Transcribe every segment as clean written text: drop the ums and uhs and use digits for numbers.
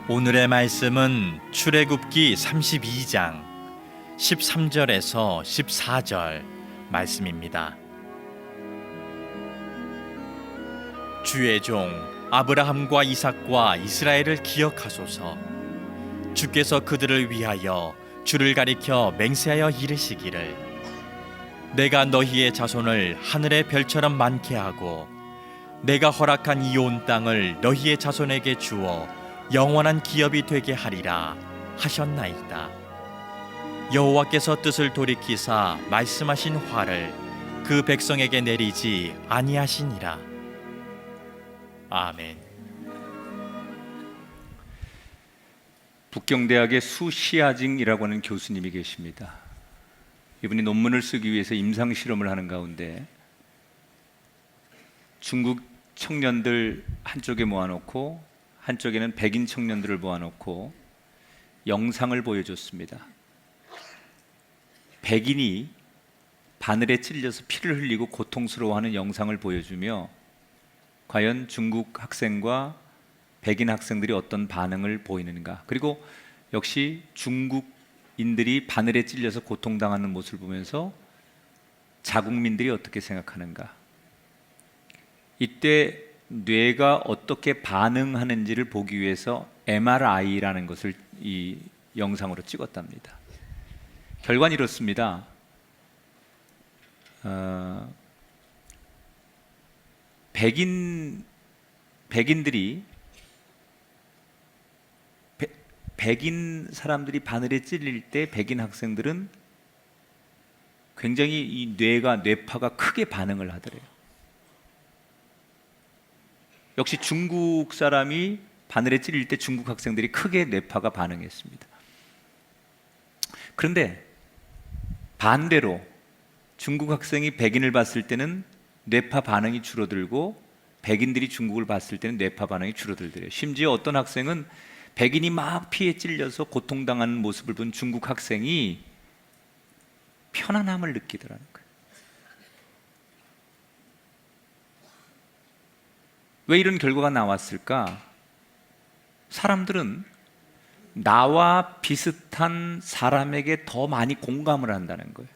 오늘의 말씀은 출애굽기 32장 13절에서 14절 말씀입니다. 주의 종 아브라함과 이삭과 이스라엘을 기억하소서. 주께서 그들을 위하여 주를 가리켜 맹세하여 이르시기를 내가 너희의 자손을 하늘의 별처럼 많게 하고 내가 허락한 이 온 땅을 너희의 자손에게 주어 영원한 기업이 되게 하리라 하셨나이다. 여호와께서 뜻을 돌이키사 말씀하신 화를 그 백성에게 내리지 아니하시니라. 아멘. 북경대학의 수시아징이라고 하는 교수님이 계십니다. 이분이 논문을 쓰기 위해서 임상 실험을 하는 가운데 중국 청년들 한쪽에 모아놓고 한쪽에는 백인 청년들을 모아놓고 영상을 보여줬습니다. 백인이 바늘에 찔려서 피를 흘리고 고통스러워하는 영상을 보여주며 과연 중국 학생과 백인 학생들이 어떤 반응을 보이는가, 그리고 역시 중국인들이 바늘에 찔려서 고통당하는 모습을 보면서 자국민들이 어떻게 생각하는가, 이때 뇌가 어떻게 반응하는지를 보기 위해서 MRI라는 것을 이 영상으로 찍었답니다. 결과는 이렇습니다. 백인 사람들이 바늘에 찔릴 때 백인 학생들은 굉장히 이 뇌파가 크게 반응을 하더래요. 역시 중국 사람이 바늘에 찔릴 때 중국 학생들이 크게 뇌파가 반응했습니다. 그런데 반대로 중국 학생이 백인을 봤을 때는 뇌파 반응이 줄어들고 백인들이 중국을 봤을 때는 뇌파 반응이 줄어들더래요. 심지어 어떤 학생은 백인이 막 피에 찔려서 고통당하는 모습을 본 중국 학생이 편안함을 느끼더라는 거예요. 왜 이런 결과가 나왔을까? 사람들은 나와 비슷한 사람에게 더 많이 공감을 한다는 거예요.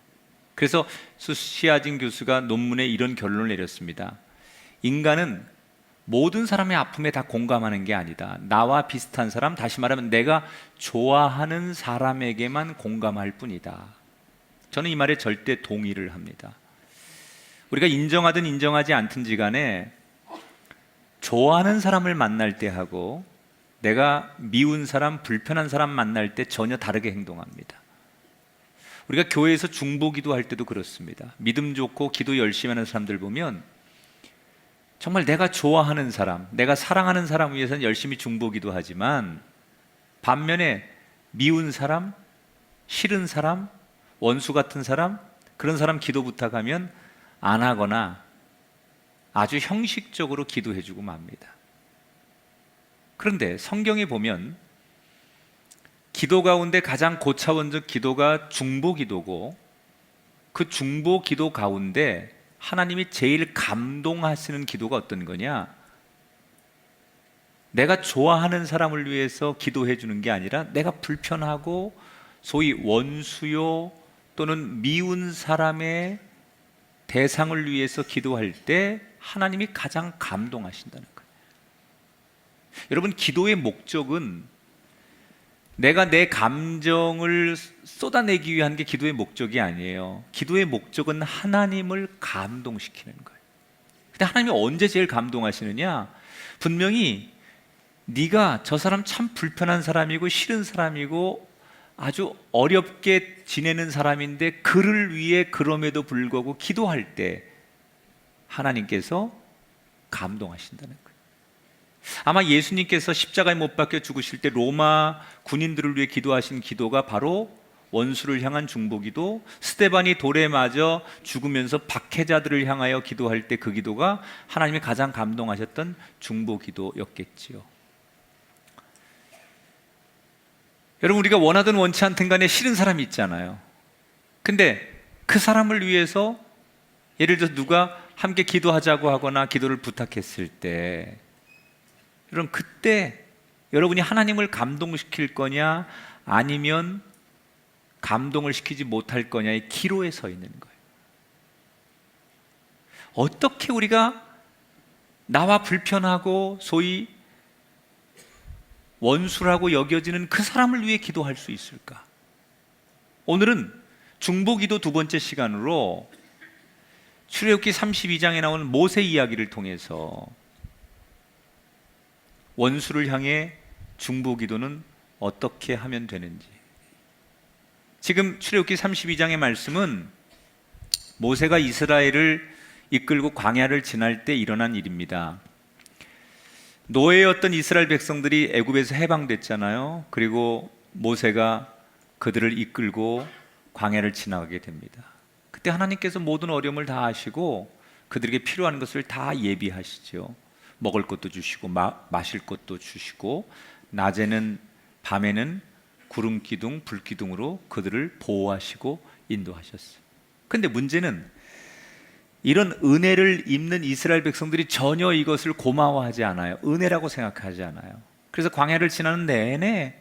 그래서 수시아징 교수가 논문에 이런 결론을 내렸습니다. 인간은 모든 사람의 아픔에 다 공감하는 게 아니다. 나와 비슷한 사람, 다시 말하면 내가 좋아하는 사람에게만 공감할 뿐이다. 저는 이 말에 절대 동의를 합니다. 우리가 인정하든 인정하지 않든지 간에 좋아하는 사람을 만날 때 하고 내가 미운 사람, 불편한 사람 만날 때 전혀 다르게 행동합니다. 우리가 교회에서 중보기도 할 때도 그렇습니다. 믿음 좋고 기도 열심히 하는 사람들 보면 정말 내가 좋아하는 사람, 내가 사랑하는 사람 위해서는 열심히 중보기도 하지만 반면에 미운 사람, 싫은 사람, 원수 같은 사람, 그런 사람 기도 부탁하면 안 하거나 아주 형식적으로 기도해주고 맙니다. 그런데 성경에 보면 기도 가운데 가장 고차원적 기도가 중보기도고 그 중보기도 가운데 하나님이 제일 감동하시는 기도가 어떤 거냐? 내가 좋아하는 사람을 위해서 기도해 주는 게 아니라 내가 불편하고 소위 원수요 또는 미운 사람의 대상을 위해서 기도할 때 하나님이 가장 감동하신다는 거예요. 여러분, 기도의 목적은 내가 내 감정을 쏟아내기 위한 게 기도의 목적이 아니에요. 기도의 목적은 하나님을 감동시키는 거예요. 근데 하나님이 언제 제일 감동하시느냐? 분명히 네가 저 사람 참 불편한 사람이고 싫은 사람이고 아주 어렵게 지내는 사람인데 그를 위해 그럼에도 불구하고 기도할 때 하나님께서 감동하신다는 거예요. 아마 예수님께서 십자가에 못 박혀 죽으실 때 로마 군인들을 위해 기도하신 기도가 바로 원수를 향한 중보기도, 스데반이 돌에 맞아 죽으면서 박해자들을 향하여 기도할 때 그 기도가 하나님이 가장 감동하셨던 중보기도였겠지요. 여러분, 우리가 원하든 원치 않든 간에 싫은 사람이 있잖아요. 근데 그 사람을 위해서 예를 들어서 누가 함께 기도하자고 하거나 기도를 부탁했을 때, 여러분, 그때 여러분이 하나님을 감동시킬 거냐 아니면 감동을 시키지 못할 거냐의 기로에 서 있는 거예요. 어떻게 우리가 나와 불편하고 소위 원수라고 여겨지는 그 사람을 위해 기도할 수 있을까? 오늘은 중보기도 두 번째 시간으로 출애굽기 32장에 나오는 모세 이야기를 통해서 원수를 향해 중보기도는 어떻게 하면 되는지, 지금 출애굽기 32장의 말씀은 모세가 이스라엘을 이끌고 광야를 지날 때 일어난 일입니다. 노예였던 이스라엘 백성들이 애굽에서 해방됐잖아요. 그리고 모세가 그들을 이끌고 광야를 지나가게 됩니다. 그때 하나님께서 모든 어려움을 다 아시고 그들에게 필요한 것을 다 예비하시죠. 먹을 것도 주시고 마실 것도 주시고, 낮에는 밤에는 구름 기둥, 불 기둥으로 그들을 보호하시고 인도하셨어요. 근데 문제는 이런 은혜를 입는 이스라엘 백성들이 전혀 이것을 고마워하지 않아요. 은혜라고 생각하지 않아요. 그래서 광야를 지나는 내내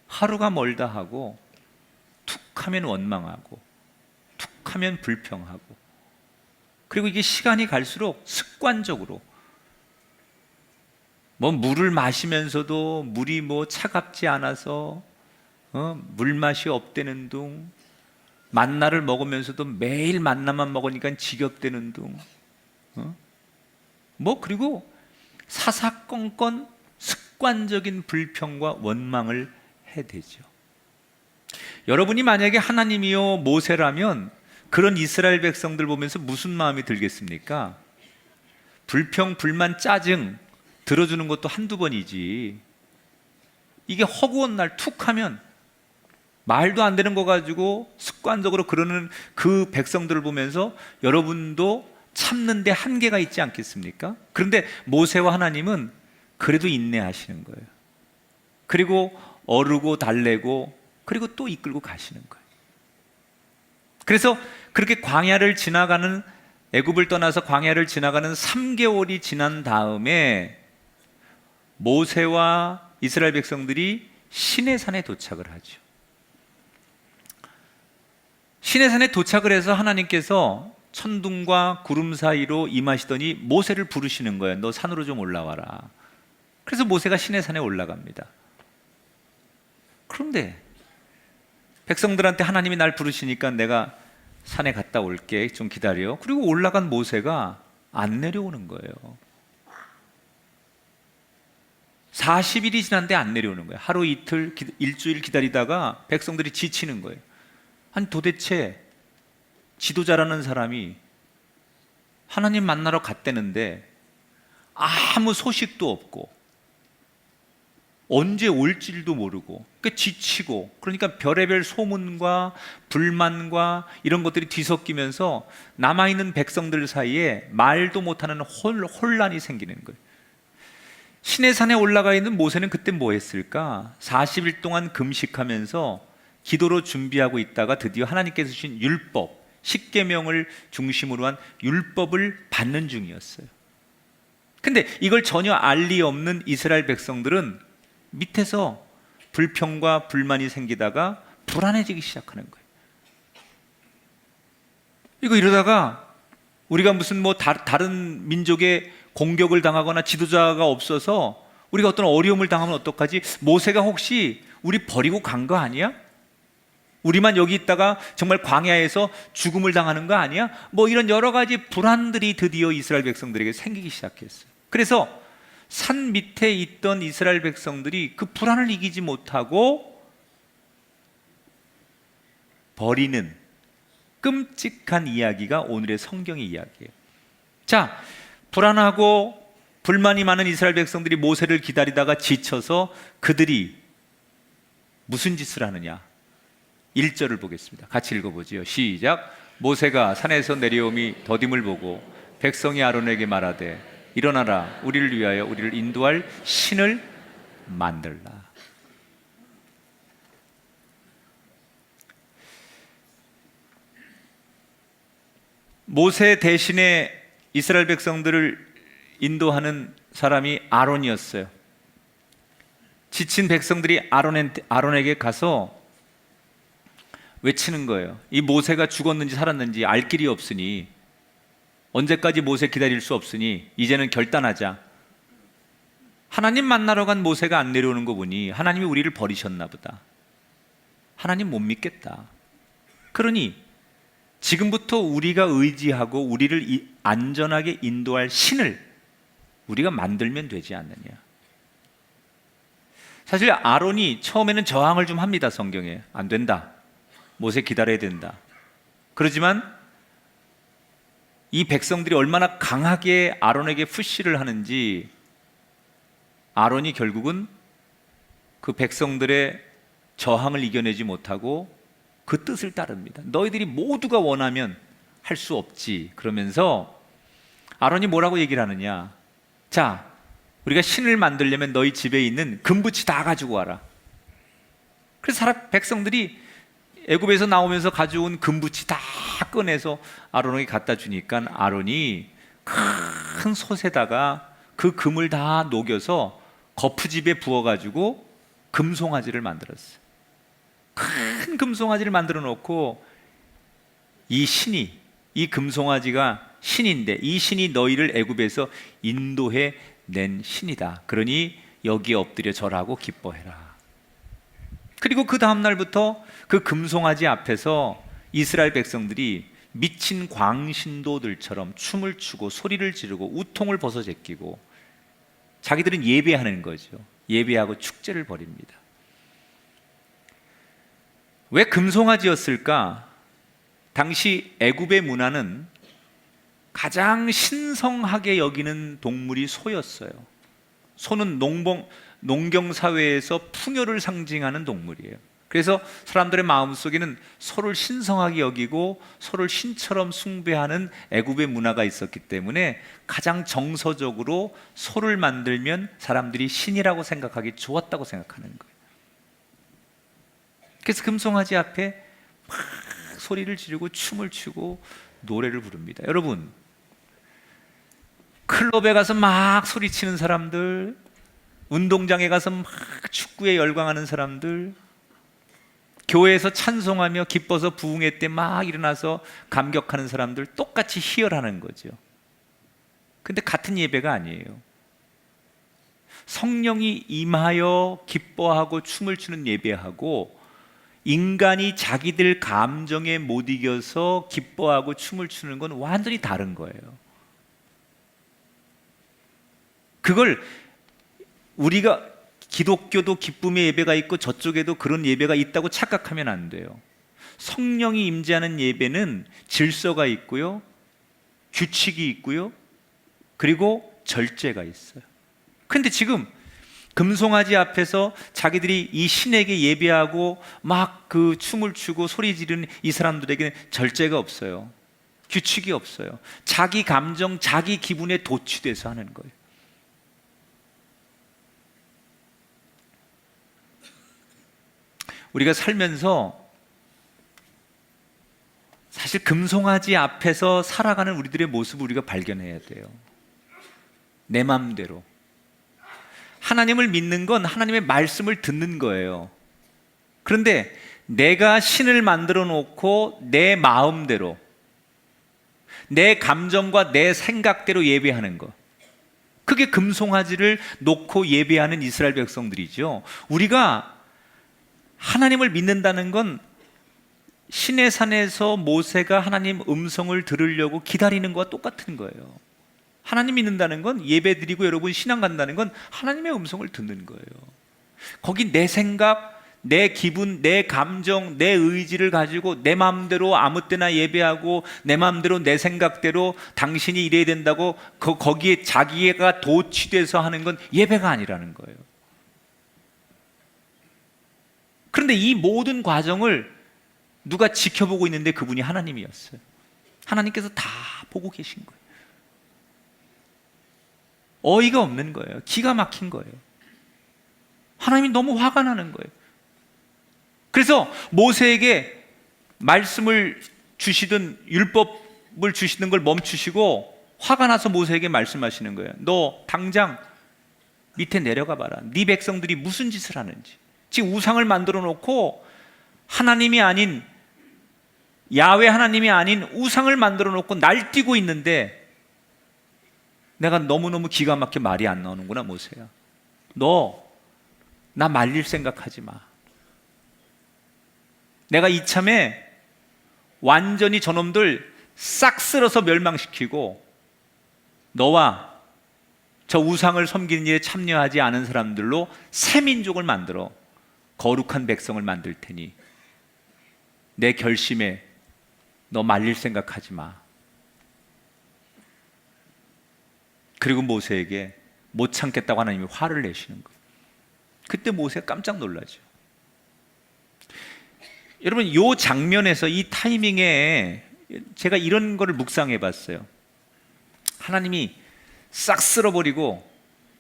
하루가 멀다 하고, 툭 하면 원망하고, 툭 하면 불평하고, 그리고 이게 시간이 갈수록 습관적으로 물을 마시면서도 물이 차갑지 않아서 물맛이 없다는 둥, 만나를 먹으면서도 매일 만나만 먹으니까 지겹다는 둥, 그리고 사사건건 습관적인 불평과 원망을 해대죠. 여러분이 만약에 하나님이요 모세라면 그런 이스라엘 백성들 보면서 무슨 마음이 들겠습니까? 불평, 불만, 짜증 들어주는 것도 한두 번이지, 이게 허구한 날 툭 하면 말도 안 되는 거 가지고 습관적으로 그러는 그 백성들을 보면서 여러분도 참는데 한계가 있지 않겠습니까? 그런데 모세와 하나님은 그래도 인내하시는 거예요. 그리고 어르고 달래고 그리고 또 이끌고 가시는 거예요. 그래서 그렇게 광야를 지나가는, 애굽을 떠나서 광야를 지나가는 3개월이 지난 다음에 모세와 이스라엘 백성들이 시내산에 도착을 하죠. 시내산에 도착을 해서 하나님께서 천둥과 구름 사이로 임하시더니 모세를 부르시는 거예요. 너 산으로 좀 올라와라. 그래서 모세가 시내산에 올라갑니다. 그런데 백성들한테 하나님이 날 부르시니까 내가 산에 갔다 올게, 좀 기다려. 그리고 올라간 모세가 안 내려오는 거예요. 40일이 지났는데 안 내려오는 거예요. 하루 이틀, 일주일 기다리다가 백성들이 지치는 거예요. 아니 도대체 지도자라는 사람이 하나님 만나러 갔다는데 아무 소식도 없고 언제 올지도 모르고, 그러니까 지치고, 그러니까 별의별 소문과 불만과 이런 것들이 뒤섞이면서 남아있는 백성들 사이에 말도 못하는 혼란이 생기는 거예요. 시내산에 올라가 있는 모세는 그때 뭐 했을까? 40일 동안 금식하면서 기도로 준비하고 있다가 드디어 하나님께서 주신 율법, 십계명을 중심으로 한 율법을 받는 중이었어요. 근데 이걸 전혀 알 리 없는 이스라엘 백성들은 밑에서 불평과 불만이 생기다가 불안해지기 시작하는 거예요. 이러다가 우리가 무슨 다른 민족의 공격을 당하거나 지도자가 없어서 우리가 어떤 어려움을 당하면 어떡하지? 모세가 혹시 우리 버리고 간 거 아니야? 우리만 여기 있다가 정말 광야에서 죽음을 당하는 거 아니야? 이런 여러 가지 불안들이 드디어 이스라엘 백성들에게 생기기 시작했어요. 그래서 산 밑에 있던 이스라엘 백성들이 그 불안을 이기지 못하고 버리는 끔찍한 이야기가 오늘의 성경의 이야기예요. 자, 불안하고 불만이 많은 이스라엘 백성들이 모세를 기다리다가 지쳐서 그들이 무슨 짓을 하느냐? 1절을 보겠습니다. 같이 읽어보지요. 시작. 모세가 산에서 내려오미 더딤을 보고 백성이 아론에게 말하되 일어나라, 우리를 위하여 우리를 인도할 신을 만들라. 모세 대신에 이스라엘 백성들을 인도하는 사람이 아론이었어요. 지친 백성들이 아론에게 가서 외치는 거예요. 이 모세가 죽었는지 살았는지 알 길이 없으니, 언제까지 모세 기다릴 수 없으니 이제는 결단하자. 하나님 만나러 간 모세가 안 내려오는 거 보니 하나님이 우리를 버리셨나 보다. 하나님 못 믿겠다. 그러니 지금부터 우리가 의지하고 우리를 안전하게 인도할 신을 우리가 만들면 되지 않느냐. 사실 아론이 처음에는 저항을 좀 합니다. 성경에 안 된다, 모세 기다려야 된다. 그러지만 이 백성들이 얼마나 강하게 아론에게 푸시를 하는지 아론이 결국은 그 백성들의 저항을 이겨내지 못하고 그 뜻을 따릅니다. 너희들이 모두가 원하면 할 수 없지. 그러면서 아론이 뭐라고 얘기를 하느냐. 자, 우리가 신을 만들려면 너희 집에 있는 금붙이 다 가지고 와라. 그래서 백성들이 애굽에서 나오면서 가져온 금붙이 다 꺼내서 아론에게 갖다 주니까 아론이 큰 솥에다가 그 금을 다 녹여서 거푸집에 부어가지고 금송아지를 만들었어요. 큰 금송아지를 만들어 놓고 이 금송아지가 신인데 이 신이 너희를 애굽에서 인도해 낸 신이다. 그러니 여기에 엎드려 절하고 기뻐해라. 그리고 그 다음 날부터 그 금송아지 앞에서 이스라엘 백성들이 미친 광신도들처럼 춤을 추고 소리를 지르고 우통을 벗어 제끼고 자기들은 예배하는 거죠. 예배하고 축제를 벌입니다. 왜 금송아지였을까? 당시 애굽의 문화는 가장 신성하게 여기는 동물이 소였어요. 소는 농경 사회에서 풍요를 상징하는 동물이에요. 그래서 사람들의 마음속에는 소를 신성하게 여기고 소를 신처럼 숭배하는 애굽의 문화가 있었기 때문에 가장 정서적으로 소를 만들면 사람들이 신이라고 생각하기 좋았다고 생각하는 거예요. 그래서 금송아지 앞에 막 소리를 지르고 춤을 추고 노래를 부릅니다. 여러분, 클럽에 가서 막 소리치는 사람들, 운동장에 가서 막 축구에 열광하는 사람들, 교회에서 찬송하며 기뻐서 부흥회 때 막 일어나서 감격하는 사람들 똑같이 희열하는 거죠. 근데 같은 예배가 아니에요. 성령이 임하여 기뻐하고 춤을 추는 예배하고 인간이 자기들 감정에 못 이겨서 기뻐하고 춤을 추는 건 완전히 다른 거예요. 그걸 우리가 기독교도 기쁨의 예배가 있고 저쪽에도 그런 예배가 있다고 착각하면 안 돼요. 성령이 임재하는 예배는 질서가 있고요, 규칙이 있고요, 그리고 절제가 있어요. 그런데 지금 금송아지 앞에서 자기들이 이 신에게 예배하고 막 그 춤을 추고 소리 지르는 이 사람들에게는 절제가 없어요. 규칙이 없어요. 자기 감정, 자기 기분에 도취돼서 하는 거예요. 우리가 살면서 사실 금송아지 앞에서 살아가는 우리들의 모습을 우리가 발견해야 돼요. 내 마음대로. 하나님을 믿는 건 하나님의 말씀을 듣는 거예요. 그런데 내가 신을 만들어 놓고 내 마음대로, 내 감정과 내 생각대로 예배하는 것, 그게 금송아지를 놓고 예배하는 이스라엘 백성들이죠. 우리가 하나님을 믿는다는 건 신의 산에서 모세가 하나님 음성을 들으려고 기다리는 것과 똑같은 거예요. 하나님 믿는다는 건 예배드리고 여러분 신앙 간다는 건 하나님의 음성을 듣는 거예요. 거기 내 생각, 내 기분, 내 감정, 내 의지를 가지고 내 마음대로 아무 때나 예배하고 내 마음대로 내 생각대로 당신이 이래야 된다고 거기에 자기가 도취돼서 하는 건 예배가 아니라는 거예요. 그런데 이 모든 과정을 누가 지켜보고 있는데 그분이 하나님이었어요. 하나님께서 다 보고 계신 거예요. 어이가 없는 거예요. 기가 막힌 거예요. 하나님이 너무 화가 나는 거예요. 그래서 모세에게 말씀을 주시던 율법 기름을 주시는 걸 멈추시고 화가 나서 모세에게 말씀하시는 거예요. 너 당장 밑에 내려가 봐라. 네 백성들이 무슨 짓을 하는지. 지금 우상을 만들어 놓고 하나님이 아닌, 야훼 하나님이 아닌 우상을 만들어 놓고 날뛰고 있는데 내가 너무너무 기가 막혀 말이 안 나오는구나. 모세야, 너 나 말릴 생각하지 마. 내가 이참에 완전히 저놈들 싹 쓸어서 멸망시키고 너와 저 우상을 섬기는 일에 참여하지 않은 사람들로 새 민족을 만들어 거룩한 백성을 만들 테니 내 결심에 너 말릴 생각하지 마. 그리고 모세에게 못 참겠다고 하나님이 화를 내시는 거예요. 그때 모세가 깜짝 놀라죠. 여러분, 이 장면에서, 이 타이밍에 제가 이런 거를 묵상해 봤어요. 하나님이 싹 쓸어버리고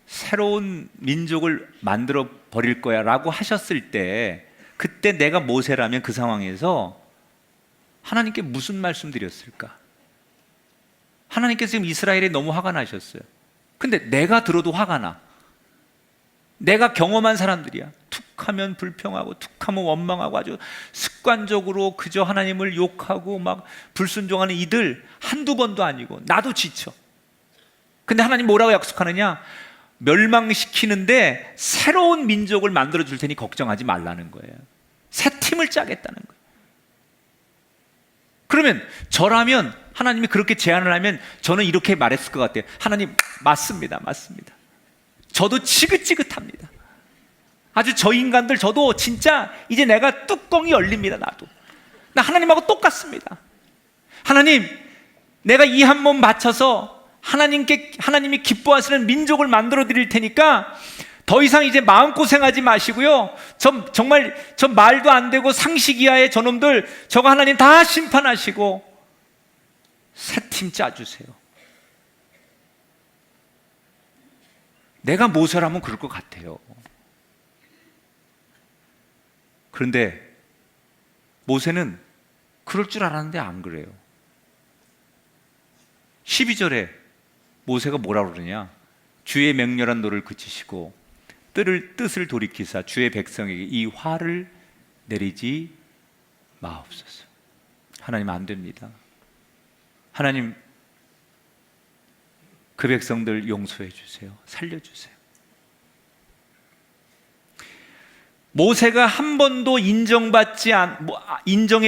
새로운 민족을 만들어 버릴 거야 라고 하셨을 때, 그때 내가 모세라면 그 상황에서 하나님께 무슨 말씀 드렸을까? 하나님께서 지금 이스라엘에 너무 화가 나셨어요. 근데 내가 들어도 화가 나. 내가 경험한 사람들이야. 툭하면 불평하고 툭하면 원망하고 아주 습관적으로 그저 하나님을 욕하고 막 불순종하는 이들 한두 번도 아니고 나도 지쳐. 근데 하나님 뭐라고 약속하느냐? 멸망시키는데 새로운 민족을 만들어 줄 테니 걱정하지 말라는 거예요. 새 팀을 짜겠다는 거예요. 그러면 저라면 하나님이 그렇게 제안을 하면 저는 이렇게 말했을 것 같아요. 하나님, 맞습니다. 맞습니다. 저도 지긋지긋합니다. 아주 저 인간들, 저도 진짜 이제 내가 뚜껑이 열립니다. 나도. 나 하나님하고 똑같습니다. 하나님, 내가 이 한 몸 바쳐서 하나님이 기뻐하시는 민족을 만들어 드릴 테니까 더 이상 이제 마음고생하지 마시고요. 정말 저 말도 안 되고 상식 이하의 저놈들, 저거 하나님 다 심판하시고 새 팀 짜주세요. 내가 모세라면 그럴 것 같아요. 그런데 모세는 그럴 줄 알았는데 안 그래요. 12절에 모세가 뭐라고 그러냐? 주의 맹렬한 노를 그치시고 뜻을 돌이키사 주의 백성에게 이 화를 내리지 마옵소서. 하나님, 안 됩니다. 하나님, 그 백성들 용서해 주세요. 살려주세요. 모세가 한 번도 인정해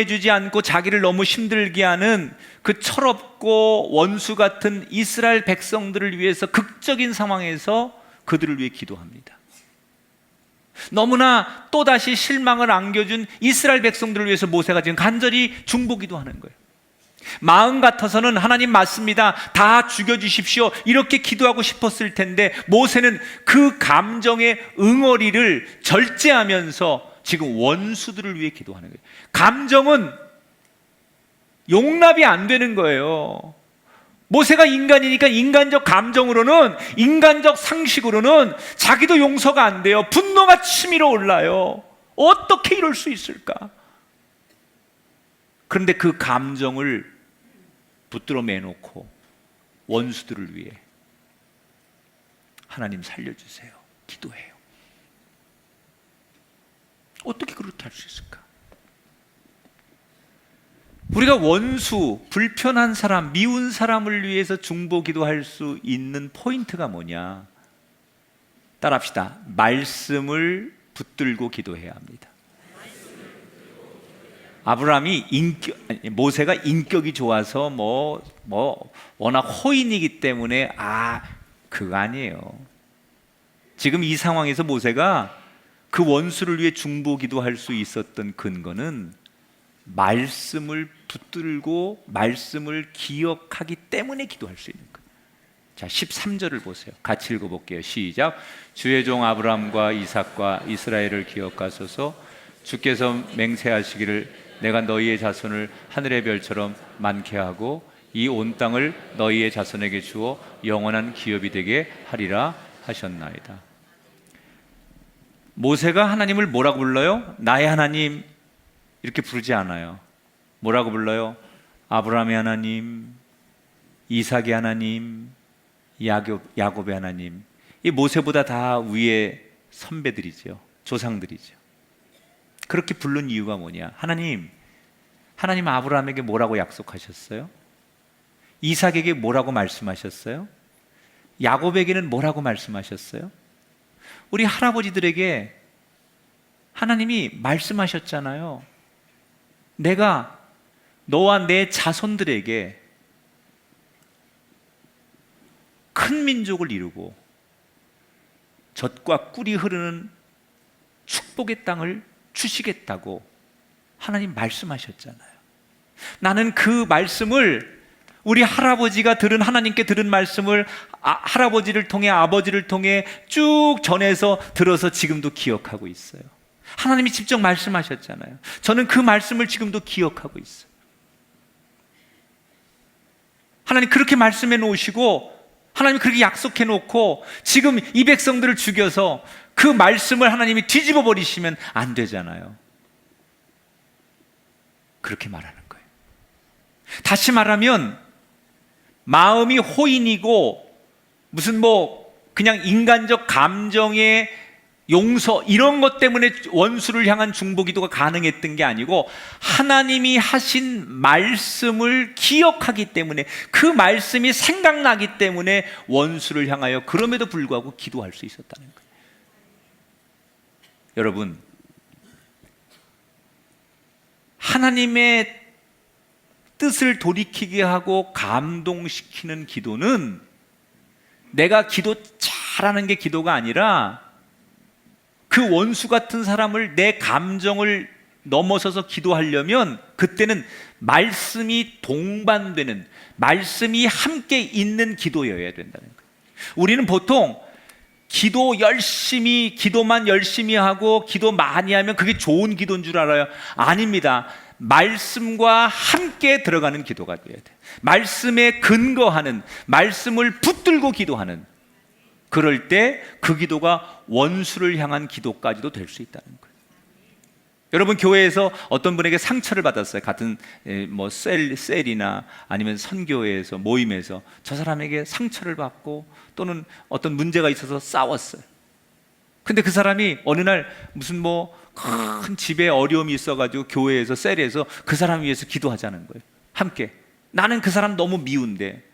주지 않고 자기를 너무 힘들게 하는 그 철없고 원수 같은 이스라엘 백성들을 위해서 극적인 상황에서 그들을 위해 기도합니다. 너무나 또다시 실망을 안겨준 이스라엘 백성들을 위해서 모세가 지금 간절히 중보기도하는 거예요. 마음 같아서는 하나님 맞습니다, 다 죽여주십시오, 이렇게 기도하고 싶었을 텐데 모세는 그 감정의 응어리를 절제하면서 지금 원수들을 위해 기도하는 거예요. 감정은 용납이 안 되는 거예요. 모세가 인간이니까 인간적 감정으로는, 인간적 상식으로는 자기도 용서가 안 돼요. 분노가 치밀어 올라요. 어떻게 이럴 수 있을까? 그런데 그 감정을 붙들어 매놓고 원수들을 위해 하나님 살려주세요, 기도해요. 어떻게 그렇게 할 수 있을까? 우리가 원수, 불편한 사람, 미운 사람을 위해서 중보 기도할 수 있는 포인트가 뭐냐? 따라합시다. 말씀을 붙들고 기도해야 합니다. 모세가 인격이 좋아서 워낙 호인이기 때문에 그거 아니에요. 지금 이 상황에서 모세가 그 원수를 위해 중보 기도할 수 있었던 근거는 말씀을 붙들고 말씀을 기억하기 때문에 기도할 수 있는 거예요. 자, 13절을 보세요. 같이 읽어볼게요. 시작. 주의 종 아브라함과 이삭과 이스라엘을 기억하소서. 주께서 맹세하시기를 내가 너희의 자손을 하늘의 별처럼 많게 하고 이 온 땅을 너희의 자손에게 주어 영원한 기업이 되게 하리라 하셨나이다. 모세가 하나님을 뭐라고 불러요? 나의 하나님 이렇게 부르지 않아요. 뭐라고 불러요? 아브라함의 하나님, 이삭의 하나님, 야곱의 하나님, 이 모세보다 다 위에 선배들이죠. 조상들이죠. 그렇게 부른 이유가 뭐냐? 하나님 아브라함에게 뭐라고 약속하셨어요? 이삭에게 뭐라고 말씀하셨어요? 야곱에게는 뭐라고 말씀하셨어요? 우리 할아버지들에게 하나님이 말씀하셨잖아요. 내가 너와 내 자손들에게 큰 민족을 이루고 젖과 꿀이 흐르는 축복의 땅을 주시겠다고 하나님 말씀하셨잖아요. 나는 그 말씀을, 우리 할아버지가 들은, 하나님께 들은 말씀을 할아버지를 통해, 아버지를 통해 쭉 전해서 들어서 지금도 기억하고 있어요. 하나님이 직접 말씀하셨잖아요. 저는 그 말씀을 지금도 기억하고 있어요. 하나님 그렇게 말씀해 놓으시고, 하나님 그렇게 약속해 놓고 지금 이 백성들을 죽여서 그 말씀을 하나님이 뒤집어 버리시면 안 되잖아요. 그렇게 말하는 거예요. 다시 말하면 마음이 호인이고 무슨 그냥 인간적 감정의 용서 이런 것 때문에 원수를 향한 중보기도가 가능했던 게 아니고 하나님이 하신 말씀을 기억하기 때문에, 그 말씀이 생각나기 때문에 원수를 향하여 그럼에도 불구하고 기도할 수 있었다는 거예요. 여러분, 하나님의 뜻을 돌이키게 하고 감동시키는 기도는 내가 기도 잘하는 게 기도가 아니라 그 원수 같은 사람을, 내 감정을 넘어서서 기도하려면 그때는 말씀이 동반되는, 말씀이 함께 있는 기도여야 된다는 거예요. 우리는 보통 기도만 열심히 하고 기도 많이 하면 그게 좋은 기도인 줄 알아요. 아닙니다. 말씀과 함께 들어가는 기도가 돼야 돼요. 말씀에 근거하는, 말씀을 붙들고 기도하는, 그럴 때 그 기도가 원수를 향한 기도까지도 될 수 있다는 거예요. 여러분, 교회에서 어떤 분에게 상처를 받았어요. 같은 셀이나 아니면 선교회에서, 모임에서 저 사람에게 상처를 받고 또는 어떤 문제가 있어서 싸웠어요. 근데 그 사람이 어느 날 무슨 큰 집에 어려움이 있어가지고 교회에서, 셀에서 그 사람 위해서 기도하자는 거예요. 함께. 나는 그 사람 너무 미운데,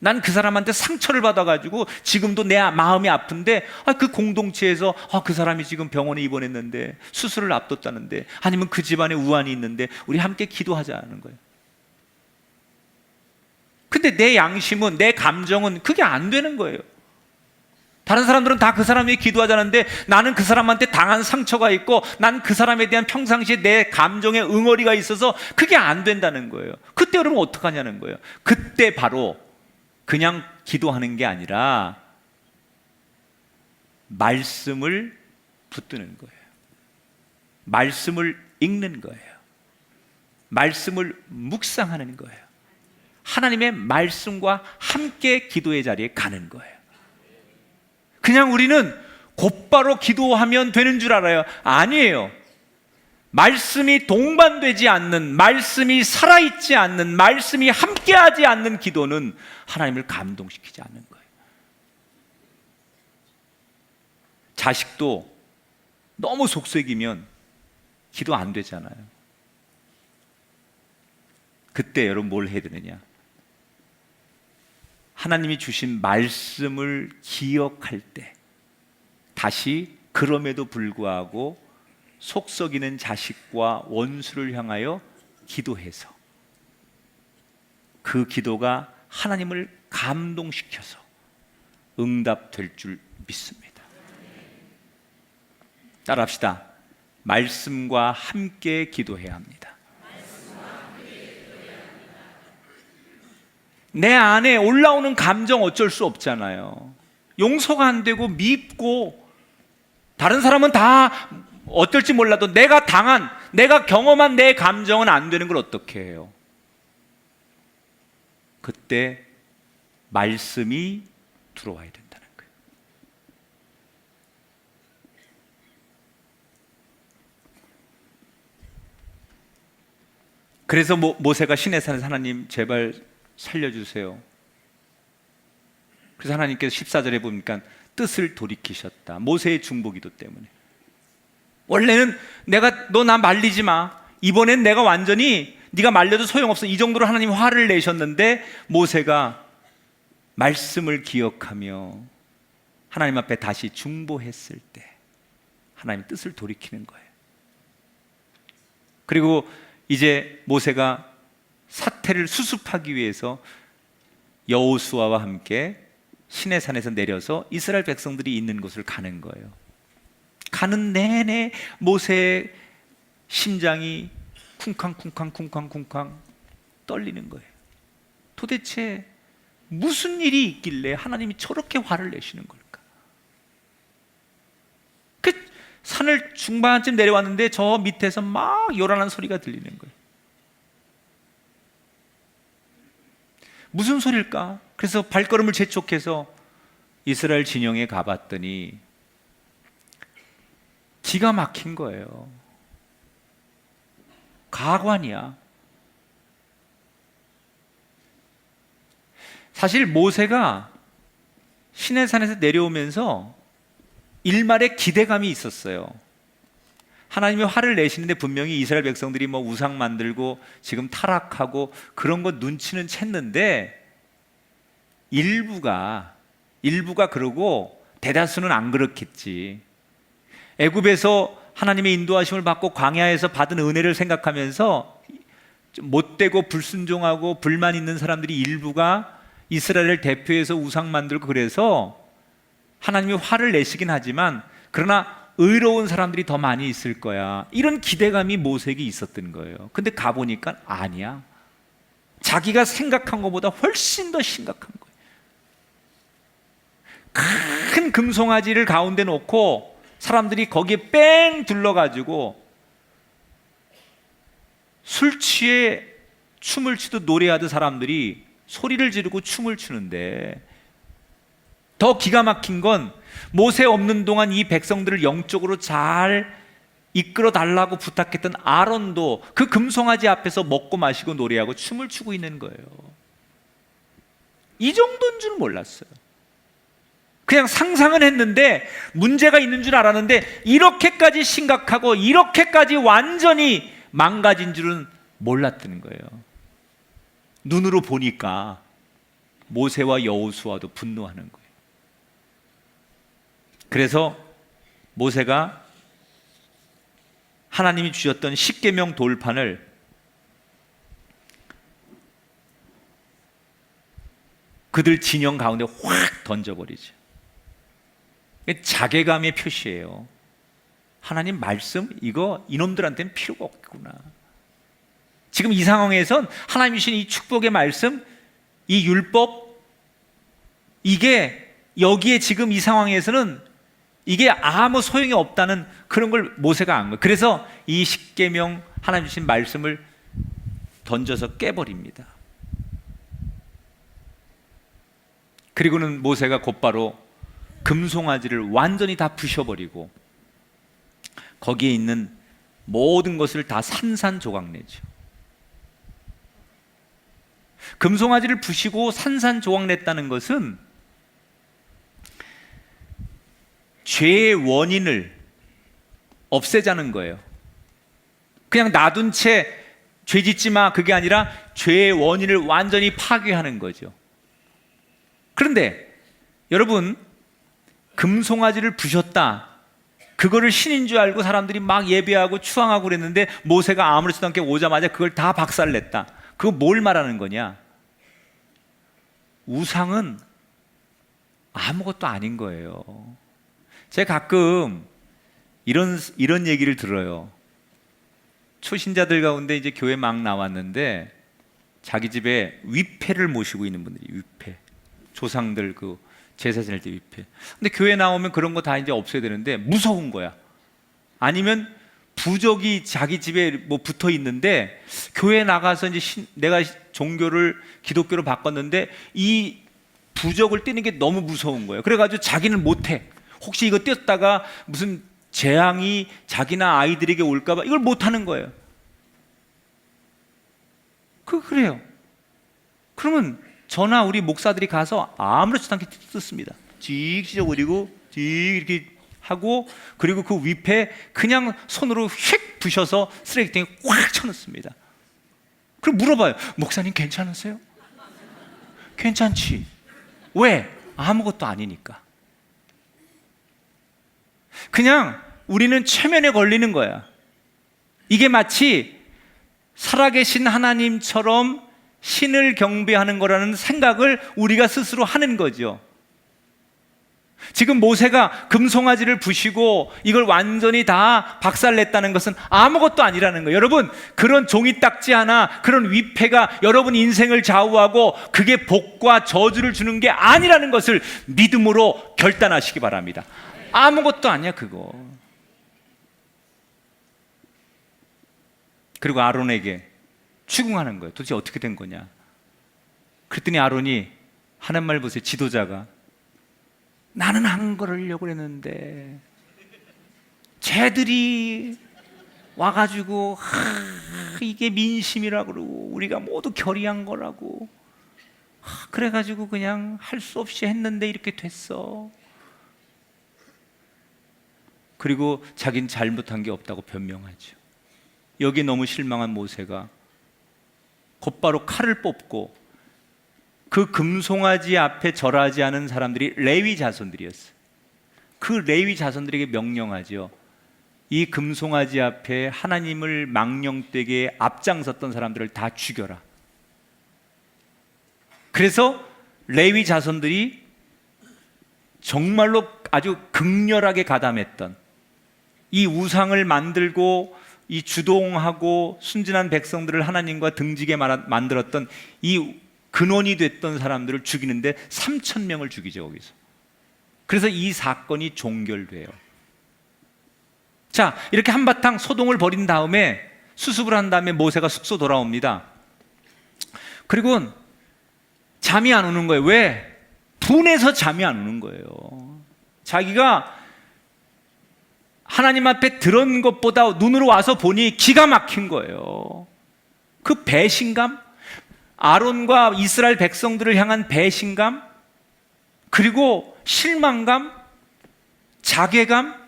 난 그 사람한테 상처를 받아가지고 지금도 내 마음이 아픈데, 그 공동체에서 그 사람이 지금 병원에 입원했는데, 수술을 앞뒀다는데, 아니면 그 집안에 우환이 있는데 우리 함께 기도하자는 거예요. 근데 내 양심은, 내 감정은 그게 안 되는 거예요. 다른 사람들은 다 그 사람 위해 기도하자는데 나는 그 사람한테 당한 상처가 있고 난 그 사람에 대한 평상시에 내 감정에 응어리가 있어서 그게 안 된다는 거예요. 그때 여러분 어떡하냐는 거예요. 그때 바로 그냥 기도하는 게 아니라 말씀을 붙드는 거예요. 말씀을 읽는 거예요. 말씀을 묵상하는 거예요. 하나님의 말씀과 함께 기도의 자리에 가는 거예요. 그냥 우리는 곧바로 기도하면 되는 줄 알아요. 아니에요. 말씀이 동반되지 않는, 말씀이 살아있지 않는, 말씀이 함께하지 않는 기도는 하나님을 감동시키지 않는 거예요. 자식도 너무 속썩이면 기도 안 되잖아요. 그때 여러분 뭘 해야 되느냐? 하나님이 주신 말씀을 기억할 때 다시 그럼에도 불구하고 속썩이는 자식과 원수를 향하여 기도해서 그 기도가 하나님을 감동시켜서 응답될 줄 믿습니다. 따라합시다. 말씀과 함께 기도해야 합니다. 내 안에 올라오는 감정 어쩔 수 없잖아요. 용서가 안 되고 밉고 다른 사람은 다 어떨지 몰라도 내가 경험한 내 감정은 안 되는 걸 어떻게 해요? 그때 말씀이 들어와야 된다는 거예요. 그래서 모세가 시내산에서 하나님 제발 살려주세요. 그래서 하나님께서 14절에 보니까 뜻을 돌이키셨다. 모세의 중보기도 때문에. 원래는 너 나 말리지 마. 이번엔 내가 완전히 네가 말려도 소용없어. 이 정도로 하나님 화를 내셨는데 모세가 말씀을 기억하며 하나님 앞에 다시 중보했을 때 하나님 뜻을 돌이키는 거예요. 그리고 이제 모세가 사태를 수습하기 위해서 여호수아와 함께 시내산에서 내려서 이스라엘 백성들이 있는 곳을 가는 거예요. 가는 내내 모세의 심장이 쿵쾅쿵쾅 떨리는 거예요. 도대체 무슨 일이 있길래 하나님이 저렇게 화를 내시는 걸까? 그 산을 중반쯤 내려왔는데 저 밑에서 막 요란한 소리가 들리는 거예요. 무슨 소리일까? 그래서 발걸음을 재촉해서 이스라엘 진영에 가봤더니 기가 막힌 거예요. 가관이야. 사실 모세가 시내산에서 내려오면서 일말의 기대감이 있었어요. 하나님이 화를 내시는데 분명히 이스라엘 백성들이 뭐 우상 만들고 지금 타락하고 그런 거 눈치는 챘는데 일부가 그러고 대다수는 안 그렇겠지. 애굽에서 하나님의 인도하심을 받고 광야에서 받은 은혜를 생각하면서 좀 못되고 불순종하고 불만 있는 사람들이 일부가 이스라엘을 대표해서 우상 만들고 그래서 하나님이 화를 내시긴 하지만 그러나 의로운 사람들이 더 많이 있을 거야. 이런 기대감이 모세에게 있었던 거예요. 근데 가보니까 아니야. 자기가 생각한 것보다 훨씬 더 심각한 거예요. 큰 금송아지를 가운데 놓고 사람들이 거기에 뺑 둘러가지고 술 취해 춤을 추듯 노래하듯 사람들이 소리를 지르고 춤을 추는데 더 기가 막힌 건 모세 없는 동안 이 백성들을 영적으로 잘 이끌어 달라고 부탁했던 아론도 그 금송아지 앞에서 먹고 마시고 노래하고 춤을 추고 있는 거예요. 이 정도인 줄 몰랐어요. 그냥 상상은 했는데 문제가 있는 줄 알았는데 이렇게까지 심각하고 이렇게까지 완전히 망가진 줄은 몰랐던 거예요. 눈으로 보니까 모세와 여호수아도 분노하는 거예요. 그래서 모세가 하나님이 주셨던 십계명 돌판을 그들 진영 가운데 확 던져버리죠. 자괴감의 표시예요. 하나님 말씀 이거 이놈들한테는 필요가 없구나. 지금 이 상황에선 하나님 주신 이 축복의 말씀, 이 율법, 이게 여기에 지금 이 상황에서는 이게 아무 소용이 없다는 그런 걸 모세가 안 거예요. 그래서 이 십계명 하나님 주신 말씀을 던져서 깨버립니다. 그리고는 모세가 곧바로 금송아지를 완전히 다 부셔버리고 거기에 있는 모든 것을 다 산산조각내죠. 금송아지를 부시고 산산조각냈다는 것은 죄의 원인을 없애자는 거예요. 그냥 놔둔 채 죄 짓지 마 그게 아니라 죄의 원인을 완전히 파괴하는 거죠. 그런데 여러분 금송아지를 부셨다. 그거를 신인 줄 알고 사람들이 막 예배하고 추앙하고 그랬는데 모세가 아무렇지도 않게 오자마자 그걸 다 박살냈다. 그거 뭘 말하는 거냐? 우상은 아무것도 아닌 거예요. 제가 가끔 이런 얘기를 들어요. 초신자들 가운데 이제 교회 막 나왔는데 자기 집에 위패를 모시고 있는 분들이 위패. 조상들 그 제사 지낼 때 위패. 근데 교회 나오면 그런 거 다 이제 없애야 되는데 무서운 거야. 아니면 부적이 자기 집에 뭐 붙어 있는데 교회 나가서 이제 내가 종교를 기독교로 바꿨는데 이 부적을 떼는 게 너무 무서운 거예요. 그래가지고 자기는 못해. 혹시 이거 떼었다가 무슨 재앙이 자기나 아이들에게 올까봐 이걸 못하는 거예요. 그래요. 그러면 저나 우리 목사들이 가서 아무렇지도 않게 뜯습니다. 직 찢어버리고 직 이렇게 하고, 그리고 그 윗에 그냥 손으로 휙 부셔서 쓰레기통에 꽉 쳐넣습니다. 그럼 물어봐요. 목사님 괜찮으세요? 괜찮지. 왜? 아무것도 아니니까. 그냥 우리는 체면에 걸리는 거야. 이게 마치 살아계신 하나님처럼 신을 경배하는 거라는 생각을 우리가 스스로 하는 거죠. 지금 모세가 금송아지를 부시고 이걸 완전히 다 박살냈다는 것은 아무것도 아니라는 거예요. 여러분, 그런 종이딱지 하나, 그런 위패가 여러분 인생을 좌우하고 그게 복과 저주를 주는 게 아니라는 것을 믿음으로 결단하시기 바랍니다. 아무것도 아니야 그거. 그리고 아론에게 추궁하는 거예요. 도대체 어떻게 된 거냐. 그랬더니 아론이 하는 말 보세요. 지도자가 나는 안 그러려고 했는데 쟤들이 와가지고 이게 민심이라고 그러고 우리가 모두 결의한 거라고 그래가지고 그냥 할 수 없이 했는데 이렇게 됐어. 그리고 자긴 잘못한 게 없다고 변명하죠. 여기에 너무 실망한 모세가 곧바로 칼을 뽑고 그 금송아지 앞에 절하지 않은 사람들이 레위 자손들이었어요. 그 레위 자손들에게 명령하죠. 이 금송아지 앞에 하나님을 망령되게 앞장섰던 사람들을 다 죽여라. 그래서 레위 자손들이 정말로 아주 극렬하게 가담했던 이 우상을 만들고 이 주동하고 순진한 백성들을 하나님과 등지게 만들었던 이 근원이 됐던 사람들을 죽이는데 3,000명을 죽이죠 거기서. 그래서 이 사건이 종결돼요. 자, 이렇게 한바탕 소동을 벌인 다음에 수습을 한 다음에 모세가 숙소 돌아옵니다. 그리고 잠이 안 오는 거예요. 왜? 분해서 잠이 안 오는 거예요. 자기가 하나님 앞에 들은 것보다 눈으로 와서 보니 기가 막힌 거예요. 그 배신감, 아론과 이스라엘 백성들을 향한 배신감, 그리고 실망감, 자괴감,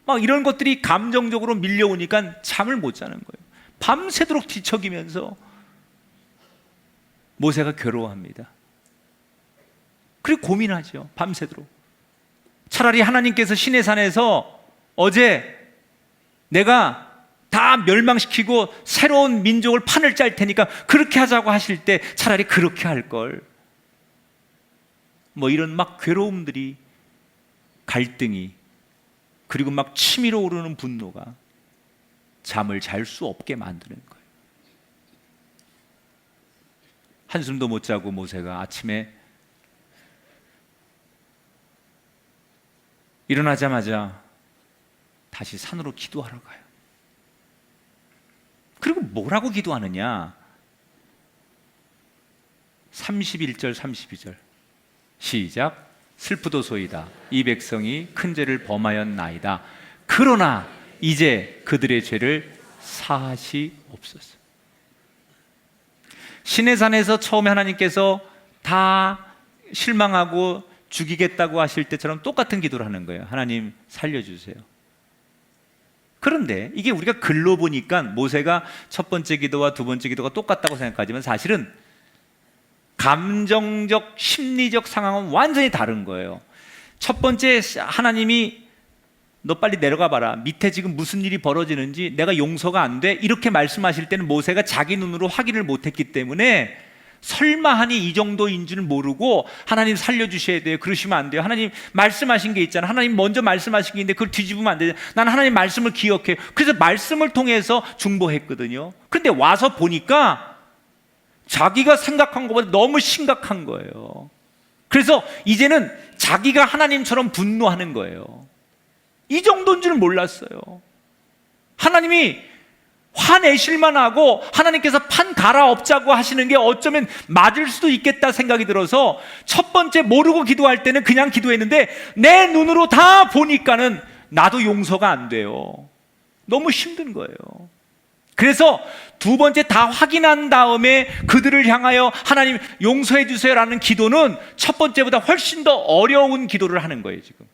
막 이런 것들이 감정적으로 밀려오니까 잠을 못 자는 거예요. 밤새도록 뒤척이면서 모세가 괴로워합니다. 그리고 고민하죠. 밤새도록. 차라리 하나님께서 시내산에서 어제 내가 다 멸망시키고 새로운 민족을 판을 짤 테니까 그렇게 하자고 하실 때 차라리 그렇게 할 걸. 뭐 이런 막 괴로움들이, 갈등이, 그리고 막 치밀어 오르는 분노가 잠을 잘 수 없게 만드는 거예요. 한숨도 못 자고 모세가 아침에 일어나자마자 다시 산으로 기도하러 가요. 그리고 뭐라고 기도하느냐? 31절 32절 시작. 슬프도소이다. 이 백성이 큰 죄를 범하였나이다. 그러나 이제 그들의 죄를 사하시옵소서. 시내산에서 처음에 하나님께서 다 실망하고 죽이겠다고 하실 때처럼 똑같은 기도를 하는 거예요. 하나님 살려주세요. 그런데 이게 우리가 글로 보니까 모세가 첫 번째 기도와 두 번째 기도가 똑같다고 생각하지만 사실은 감정적, 심리적 상황은 완전히 다른 거예요. 첫 번째, 하나님이 너 빨리 내려가 봐라. 밑에 지금 무슨 일이 벌어지는지 내가 용서가 안 돼. 이렇게 말씀하실 때는 모세가 자기 눈으로 확인을 못했기 때문에 설마 하니 이 정도인 줄 모르고 하나님 살려주셔야 돼요. 그러시면 안 돼요. 하나님 말씀하신 게 있잖아. 하나님 먼저 말씀하신 게 있는데 그걸 뒤집으면 안 되잖아. 나는 하나님 말씀을 기억해요. 그래서 말씀을 통해서 중보했거든요. 근데 와서 보니까 자기가 생각한 것보다 너무 심각한 거예요. 그래서 이제는 자기가 하나님처럼 분노하는 거예요. 이 정도인 줄 몰랐어요. 하나님이 화내실만 하고 하나님께서 판 갈아엎자고 하시는 게 어쩌면 맞을 수도 있겠다 생각이 들어서 첫 번째 모르고 기도할 때는 그냥 기도했는데 내 눈으로 다 보니까는 나도 용서가 안 돼요. 너무 힘든 거예요. 그래서 두 번째 다 확인한 다음에 그들을 향하여 하나님 용서해 주세요라는 기도는 첫 번째보다 훨씬 더 어려운 기도를 하는 거예요. 지금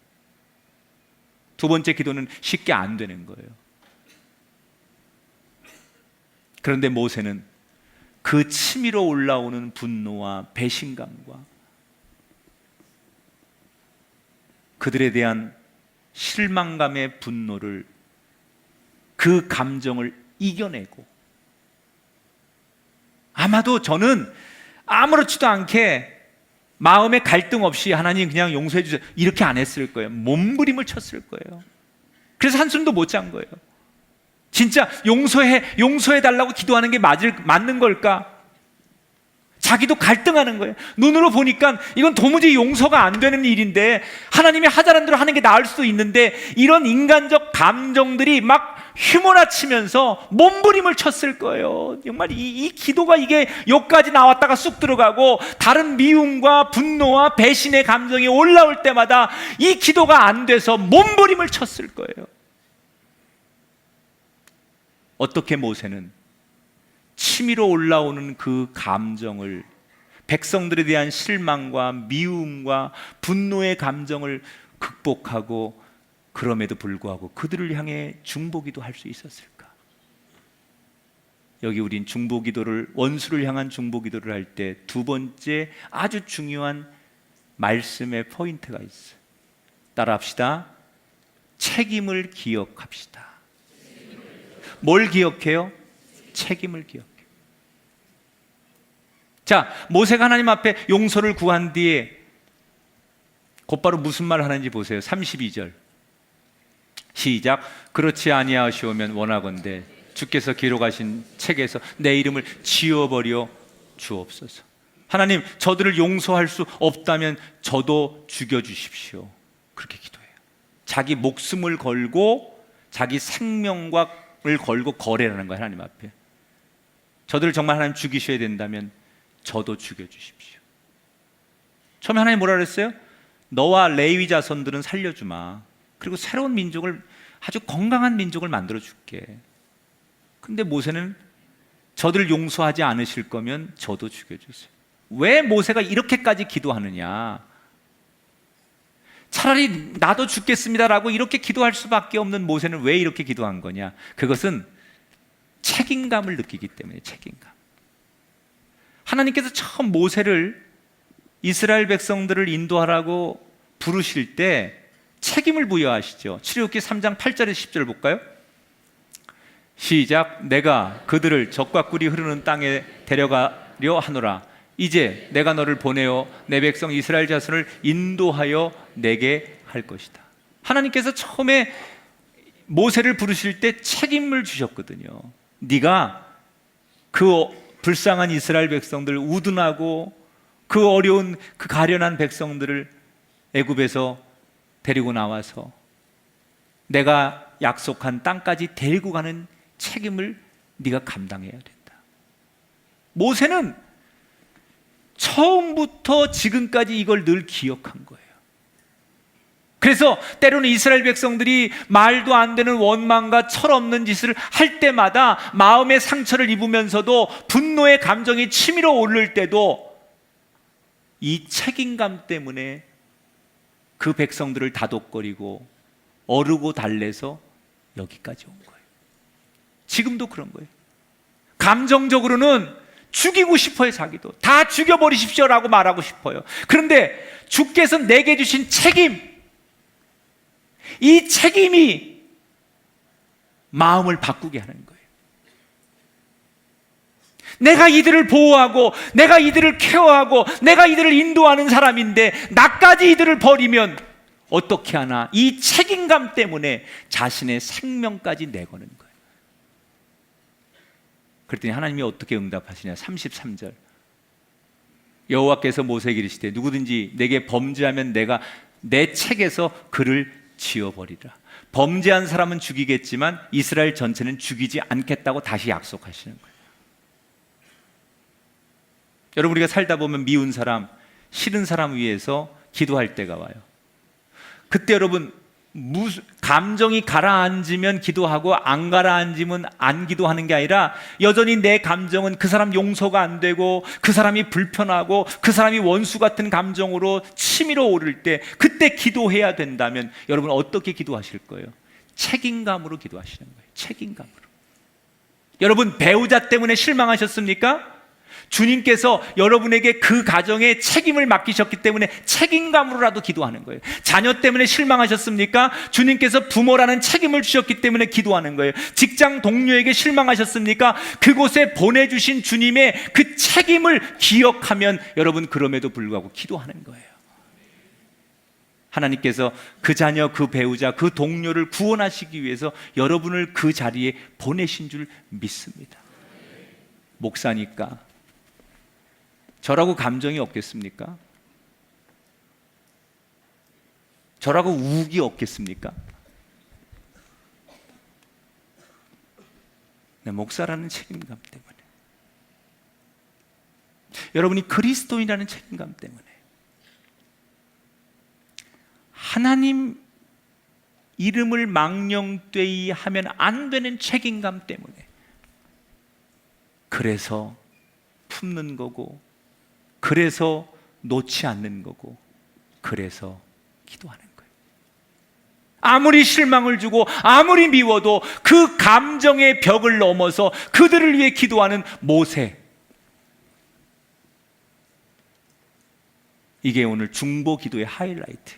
두 번째 기도는 쉽게 안 되는 거예요. 그런데 모세는 그 치밀어 올라오는 분노와 배신감과 그들에 대한 실망감의 분노를, 그 감정을 이겨내고, 아마도 저는 아무렇지도 않게 마음의 갈등 없이 하나님 그냥 용서해 주세요 이렇게 안 했을 거예요. 몸부림을 쳤을 거예요. 그래서 한숨도 못 잔 거예요. 진짜 용서해 달라고 기도하는 게 맞는 걸까? 자기도 갈등하는 거예요. 눈으로 보니까 이건 도무지 용서가 안 되는 일인데, 하나님이 하자는 대로 하는 게 나을 수도 있는데, 이런 인간적 감정들이 막 휘몰아치면서 몸부림을 쳤을 거예요. 정말 이 기도가 이게 여기까지 나왔다가 쑥 들어가고 다른 미움과 분노와 배신의 감정이 올라올 때마다 이 기도가 안 돼서 몸부림을 쳤을 거예요. 어떻게 모세는 치밀어 올라오는 그 감정을, 백성들에 대한 실망과 미움과 분노의 감정을 극복하고, 그럼에도 불구하고 그들을 향해 중보기도 할 수 있었을까? 여기 우린 중보기도를, 원수를 향한 중보기도를 할 때 두 번째 아주 중요한 말씀의 포인트가 있어요. 따라합시다. 책임을 기억합시다. 뭘 기억해요? 책임을 기억해요. 자, 모세가 하나님 앞에 용서를 구한 뒤에 곧바로 무슨 말을 하는지 보세요. 32절 시작. 그렇지 아니하시오면 원하건대 주께서 기록하신 책에서 내 이름을 지워버려 주옵소서. 하나님, 저들을 용서할 수 없다면 저도 죽여주십시오. 그렇게 기도해요. 자기 목숨을 걸고, 자기 생명을 걸고 거래를 하는 거예요. 하나님 앞에 저들을 정말 하나님 죽이셔야 된다면 저도 죽여주십시오. 처음에 하나님 뭐라 그랬어요? 너와 레위 자손들은 살려주마. 그리고 새로운 민족을, 아주 건강한 민족을 만들어 줄게. 근데 모세는 저들을 용서하지 않으실 거면 저도 죽여주세요. 왜 모세가 이렇게까지 기도하느냐? 차라리 나도 죽겠습니다라고 이렇게 기도할 수밖에 없는 모세는 왜 이렇게 기도한 거냐? 그것은 책임감을 느끼기 때문에. 책임감. 하나님께서 처음 모세를, 이스라엘 백성들을 인도하라고 부르실 때 책임을 부여하시죠. 출애굽기 3장 8절에서 10절 볼까요? 시작. 내가 그들을 적과 꿀이 흐르는 땅에 데려가려 하노라. 이제 내가 너를 보내어 내 백성 이스라엘 자손을 인도하여 내게 할 것이다. 하나님께서 처음에 모세를 부르실 때 책임을 주셨거든요. 네가 그 불쌍한 이스라엘 백성들, 우둔하고 그 어려운, 그 가련한 백성들을 애굽에서 데리고 나와서 내가 약속한 땅까지 데리고 가는 책임을 네가 감당해야 된다. 모세는 처음부터 지금까지 이걸 늘 기억한 거예요. 그래서 때로는 이스라엘 백성들이 말도 안 되는 원망과 철없는 짓을 할 때마다 마음의 상처를 입으면서도, 분노의 감정이 치밀어 오를 때도 이 책임감 때문에 그 백성들을 다독거리고 어르고 달래서 여기까지 온 거예요. 지금도 그런 거예요. 감정적으로는 죽이고 싶어요. 자기도 다 죽여버리십시오라고 말하고 싶어요. 그런데 주께서 내게 주신 책임, 이 책임이 마음을 바꾸게 하는 거예요. 내가 이들을 보호하고, 내가 이들을 케어하고, 내가 이들을 인도하는 사람인데 나까지 이들을 버리면 어떻게 하나? 이 책임감 때문에 자신의 생명까지 내거는 거예요. 그랬더니 하나님이 어떻게 응답하시냐? 33절 여호와께서 모세에게 이르시되 누구든지 내게 범죄하면 내가 내 책에서 그를 지워버리라. 범죄한 사람은 죽이겠지만 이스라엘 전체는 죽이지 않겠다고 다시 약속하시는 거예요. 여러분, 우리가 살다 보면 미운 사람, 싫은 사람 위해서 기도할 때가 와요. 그때 여러분, 감정이 가라앉으면 기도하고 안 가라앉으면 안 기도하는 게 아니라 여전히 내 감정은 그 사람 용서가 안 되고 그 사람이 불편하고 그 사람이 원수 같은 감정으로 치밀어 오를 때 그때 기도해야 된다면 여러분 어떻게 기도하실 거예요? 책임감으로 기도하시는 거예요. 책임감으로. 여러분 배우자 때문에 실망하셨습니까? 주님께서 여러분에게 그 가정에 책임을 맡기셨기 때문에 책임감으로라도 기도하는 거예요. 자녀 때문에 실망하셨습니까? 주님께서 부모라는 책임을 주셨기 때문에 기도하는 거예요. 직장 동료에게 실망하셨습니까? 그곳에 보내주신 주님의 그 책임을 기억하면 여러분 그럼에도 불구하고 기도하는 거예요. 하나님께서 그 자녀, 그 배우자, 그 동료를 구원하시기 위해서 여러분을 그 자리에 보내신 줄 믿습니다. 목사니까 저라고 감정이 없겠습니까? 저라고 우욱이 없겠습니까? 네, 목사라는 책임감 때문에, 여러분이 그리스도인이라는 책임감 때문에, 하나님 이름을 망령되이 하면 안 되는 책임감 때문에, 그래서 품는 거고, 그래서 놓지 않는 거고, 그래서 기도하는 거예요. 아무리 실망을 주고 아무리 미워도 그 감정의 벽을 넘어서 그들을 위해 기도하는 모세. 이게 오늘 중보 기도의 하이라이트.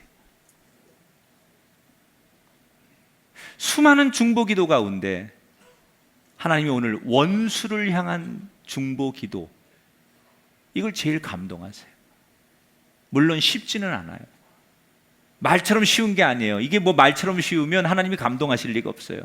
수많은 중보 기도 가운데 하나님이 오늘 원수를 향한 중보 기도, 이걸 제일 감동하세요. 물론 쉽지는 않아요. 말처럼 쉬운 게 아니에요. 이게 뭐 말처럼 쉬우면 하나님이 감동하실 리가 없어요.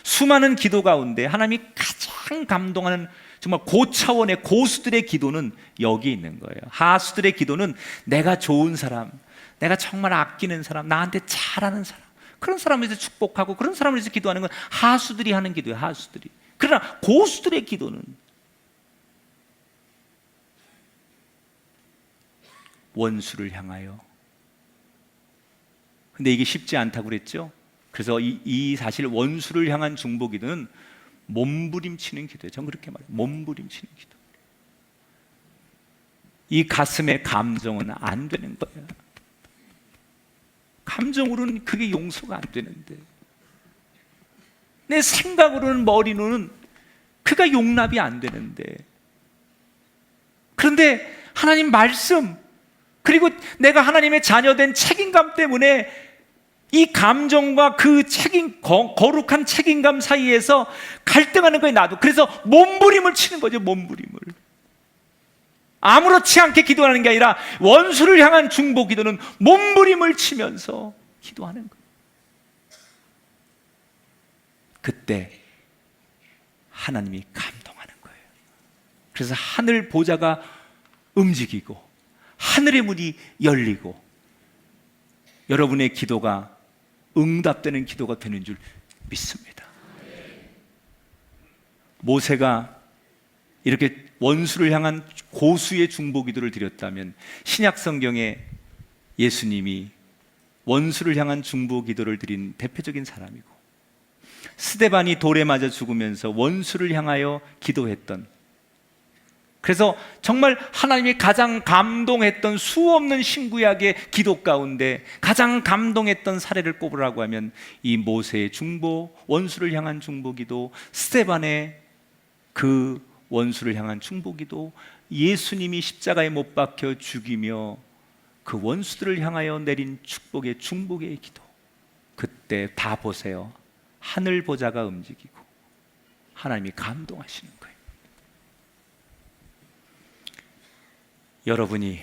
수많은 기도 가운데 하나님이 가장 감동하는 정말 고차원의 고수들의 기도는 여기 있는 거예요. 하수들의 기도는 내가 좋은 사람, 내가 정말 아끼는 사람, 나한테 잘하는 사람, 그런 사람을 위해서 축복하고 그런 사람을 위해서 기도하는 건 하수들이 하는 기도예요. 하수들이. 그러나 고수들의 기도는 원수를 향하여. 근데 이게 쉽지 않다고 그랬죠. 그래서 이 사실 원수를 향한 중보 기도는 몸부림치는 기도예요. 전 그렇게 말해요. 몸부림치는 기도. 이 가슴의 감정은 안 되는 거예요. 감정으로는 그게 용서가 안 되는데, 내 생각으로는, 머리로는 그가 용납이 안 되는데, 그런데 하나님 말씀, 그리고 내가 하나님의 자녀된 책임감 때문에 이 감정과 그 거룩한 책임감 사이에서 갈등하는 거예요. 나도. 그래서 몸부림을 치는 거죠. 몸부림을. 아무렇지 않게 기도하는 게 아니라 원수를 향한 중보 기도는 몸부림을 치면서 기도하는 거예요. 그때 하나님이 감동하는 거예요. 그래서 하늘 보좌가 움직이고 하늘의 문이 열리고 여러분의 기도가 응답되는 기도가 되는 줄 믿습니다. 모세가 이렇게 원수를 향한 고수의 중보 기도를 드렸다면 신약 성경에 예수님이 원수를 향한 중보 기도를 드린 대표적인 사람이고, 스데반이 돌에 맞아 죽으면서 원수를 향하여 기도했던, 그래서 정말 하나님이 가장 감동했던 수없는 신구약의 기도 가운데 가장 감동했던 사례를 꼽으라고 하면 이 모세의 중보, 원수를 향한 중보 기도, 스데반의 그 원수를 향한 중보 기도, 예수님이 십자가에 못 박혀 죽이며 그 원수들을 향하여 내린 축복의 중보의 기도, 그때 다 보세요. 하늘 보좌가 움직이고 하나님이 감동하시는 거예요. 여러분이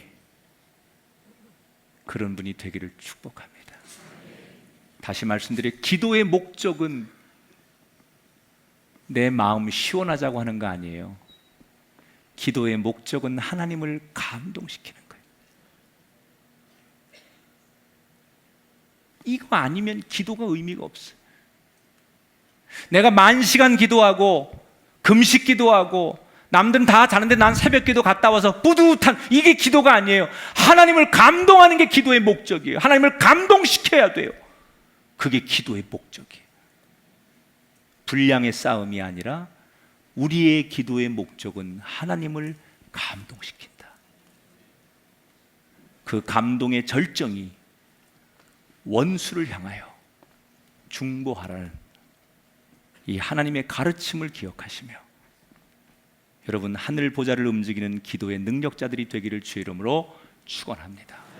그런 분이 되기를 축복합니다. 다시 말씀드려, 기도의 목적은 내 마음 시원하자고 하는 거 아니에요. 기도의 목적은 하나님을 감동시키는 거예요. 이거 아니면 기도가 의미가 없어요. 내가 10,000시간 기도하고 금식 기도하고 남들은 다 자는데 난 새벽 기도 갔다 와서 뿌듯한, 이게 기도가 아니에요. 하나님을 감동하는 게 기도의 목적이에요. 하나님을 감동시켜야 돼요. 그게 기도의 목적이에요. 분량의 싸움이 아니라 우리의 기도의 목적은 하나님을 감동시킨다. 그 감동의 절정이 원수를 향하여 중보하라는 이 하나님의 가르침을 기억하시며 여러분 하늘 보좌를 움직이는 기도의 능력자들이 되기를 주의 이름으로 축원합니다.